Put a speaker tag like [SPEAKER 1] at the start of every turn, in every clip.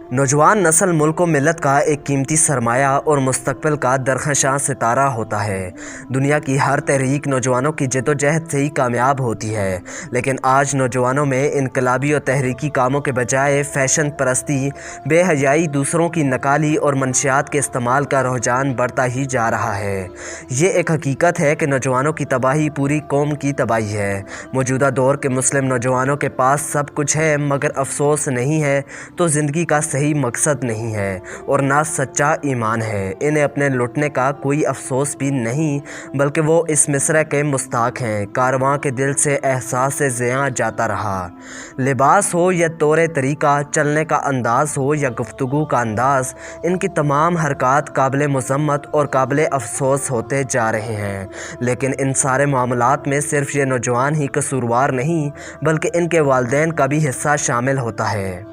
[SPEAKER 1] नौजवान नस्ल मुल्क व मिलत का एक कीमती सरमाया और मुस्तकबिल का दरख्शां सितारा होता है। दुनिया की हर तहरीक नौजवानों की जद्दोजहद से ही कामयाब होती है, लेकिन आज नौजवानों में इनकलाबी और तहरीकी कामों के बजाय फ़ैशन परस्ती, बेहयाई, दूसरों की नकाली और मंशियात के इस्तेमाल का रुझान बढ़ता ही जा रहा है। ये एक हकीकत है कि नौजवानों की तबाही पूरी कौम की तबाही है। मौजूदा दौर के मुस्लिम नौजवानों के पास सब कुछ है, मगर अफसोस नहीं है तो ज़िंदगी का सही मकसद नहीं है और ना सच्चा ईमान है। इन्हें अपने लुटने का कोई अफसोस भी नहीं, बल्कि वो इस मिसरे के मुस्ताक हैं। कारवां के दिल से एहसास ज़ियां जाता रहा। लिबास हो या तौर तरीका, चलने का अंदाज हो या गुफ्तगू का अंदाज़, इनकी तमाम हरकत काबिल मज़म्मत और काबिल अफसोस होते जा रहे हैं। लेकिन इन सारे मामलात में सिर्फ ये नौजवान ही कसूरवार नहीं, बल्कि इनके वालिदैन का भी हिस्सा शामिल होता है,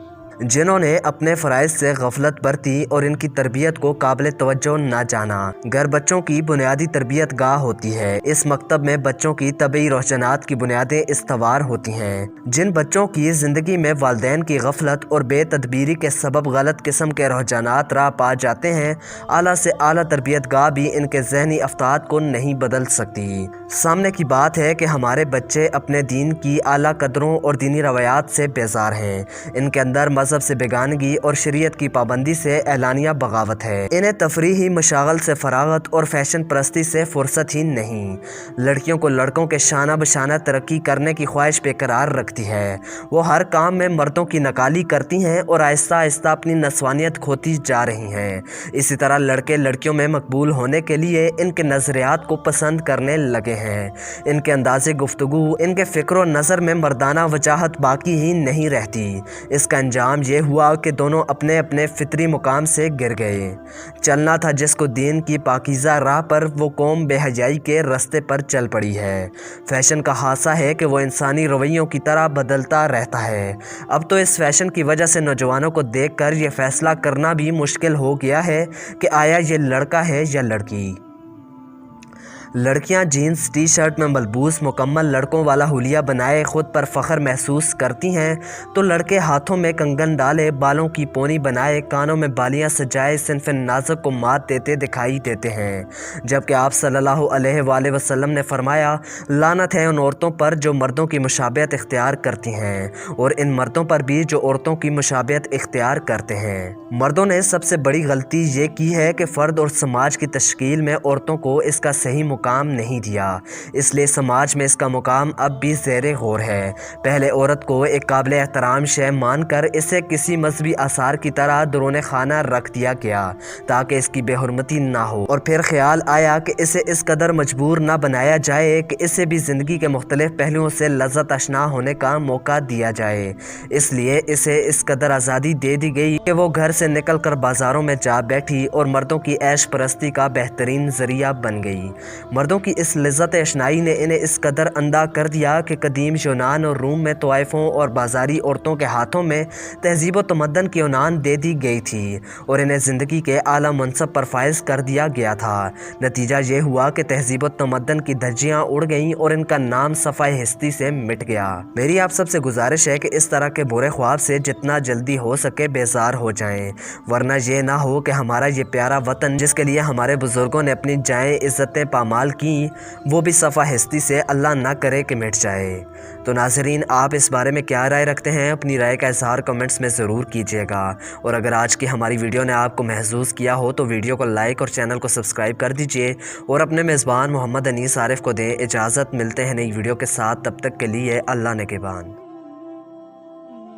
[SPEAKER 1] जिन्होंने अपने फ़राइज़ से गफलत बरती और इनकी तरबियत को काबिल तवज्जो ना जाना। घर बच्चों की बुनियादी तरबियत गाह होती है। इस मकतब में बच्चों की तबई रोशनात की बुनियादें इस्तवार होती हैं। जिन बच्चों की ज़िंदगी में वालिदैन की गफलत और बेतदबीरी के सबब गलत किस्म के रुझानात राह पा जाते हैं, आला से आला तरबियत गाह भी इनके ज़हनी अफ्ताद को नहीं बदल सकती। सामने की बात है कि हमारे बच्चे अपने दीन की आला कदरों और दीनी रवायात से बेजार हैं। इनके अंदर मज़हब से बेगानगी और शरीयत की पाबंदी से एलानिया बगावत है। इन्हें तफरीही मशागल से फरागत और फैशन परस्ती से फुर्सत ही नहीं। लड़कियों को लड़कों के शाना बशाना तरक्की करने की ख्वाहिश बेकरार रखती है। वो हर काम में मर्दों की नकाली करती हैं और आहिस्ता आहिस्ता अपनी नस्वानियत खोती जा रही हैं। इसी तरह लड़के लड़कियों में मकबूल होने के लिए इनके नज़रियात को पसंद करने लगे हैं। इनके अंदाज़े गुफ्तगू, इनके फ़िक्र और नज़र में मर्दाना वजाहत बाकी ही नहीं रहती। इसका अंजाम ये हुआ कि दोनों अपने अपने फितरी मुकाम से गिर गए। चलना था जिसको दीन की पाकीज़ा राह पर, वो कौम बेहयाई के रास्ते पर चल पड़ी है। फैशन का हासा है कि वो इंसानी रवैयों की तरह बदलता रहता है। अब तो इस फैशन की वजह से नौजवानों को देख कर यह फ़ैसला करना भी मुश्किल हो गया है कि आया ये लड़का है या लड़की। लड़कियां जीन्स टी शर्ट में मलबूस मुकम्मल लड़कों वाला हुलिया बनाए खुद पर फ़ख्र महसूस करती हैं, तो लड़के हाथों में कंगन डाले, बालों की पोनी बनाए, कानों में बालियां सजाए सिन्फ़ नाज़ुक को मात देते दिखाई देते हैं। जबकि आप सल्लल्लाहु अलैहि वसल्लम ने फरमाया, लानत है उन औरतों पर जो मर्दों की मुशाबहत इख्तियार करती हैं, और इन मर्दों पर भी जो औरतों की मुशाबहत इख्तियार करते हैं। मर्दों ने सबसे बड़ी गलती ये की है कि फ़र्द और समाज की तश्कील में औरतों को इसका सही मुकाम नहीं दिया, इसलिए समाज में इसका मुकाम अब भी ज़ेरे गौर है। पहले औरत को एक काबिल एहतराम शय मानकर इसे किसी मजहबी आसार की तरह दरोने खाना रख दिया गया ताकि इसकी बेहुरमती ना हो, और फिर ख्याल आया कि इसे इस कदर मजबूर ना बनाया जाए कि इसे भी ज़िंदगी के मुख्तलिफ पहलुओं से लज़्ज़त आशना होने का मौका दिया जाए। इसलिए इसे इस कदर आज़ादी दे दी गई कि वो घर से निकल कर बाज़ारों में जा बैठी और मर्दों की ऐश परस्ती का बेहतरीन ज़रिया बन गई। मर्दों की इस लज़्ज़त अशनाई ने इन्हें इस कदर अंधा कर दिया कि कदीम यूनान और रूम में तवाइफ़ों और बाज़ारी औरतों के हाथों में तहज़ीब व तमद्दन की उनान दे दी गई थी और इन्हें ज़िंदगी के आला मनसब पर फाइज कर दिया गया था। नतीजा ये हुआ कि तहज़ीब व तमद्दन की धज्जियाँ उड़ गईं और इनका नाम सफ़ाए हिस्ती से मिट गया। मेरी आप सबसे गुजारिश है कि इस तरह के बुरे ख्वाब से जितना जल्दी हो सके बेजार हो जाएं, वरना ये ना हो कि हमारा ये प्यारा वतन जिसके लिए हमारे बुज़ुर्गों ने अपनी जाएँ इज़्ज़तें पामाल की, वो भी सफ़ा हिस्ती से अल्लाह ना करे कि मिट जाए। तो नाज़रीन, आप इस बारे में क्या राय रखते हैं? अपनी राय का इज़हार कमेंट्स में ज़रूर कीजिएगा, और अगर आज की हमारी वीडियो ने आपको महसूस किया हो तो वीडियो को लाइक और चैनल को सब्सक्राइब कर दीजिए और अपने मेज़बान मोहम्मद अनीस आरिफ को दें इजाज़त। मिलते हैं नई वीडियो के साथ, तब तक के लिए अल्लाह निगहबान।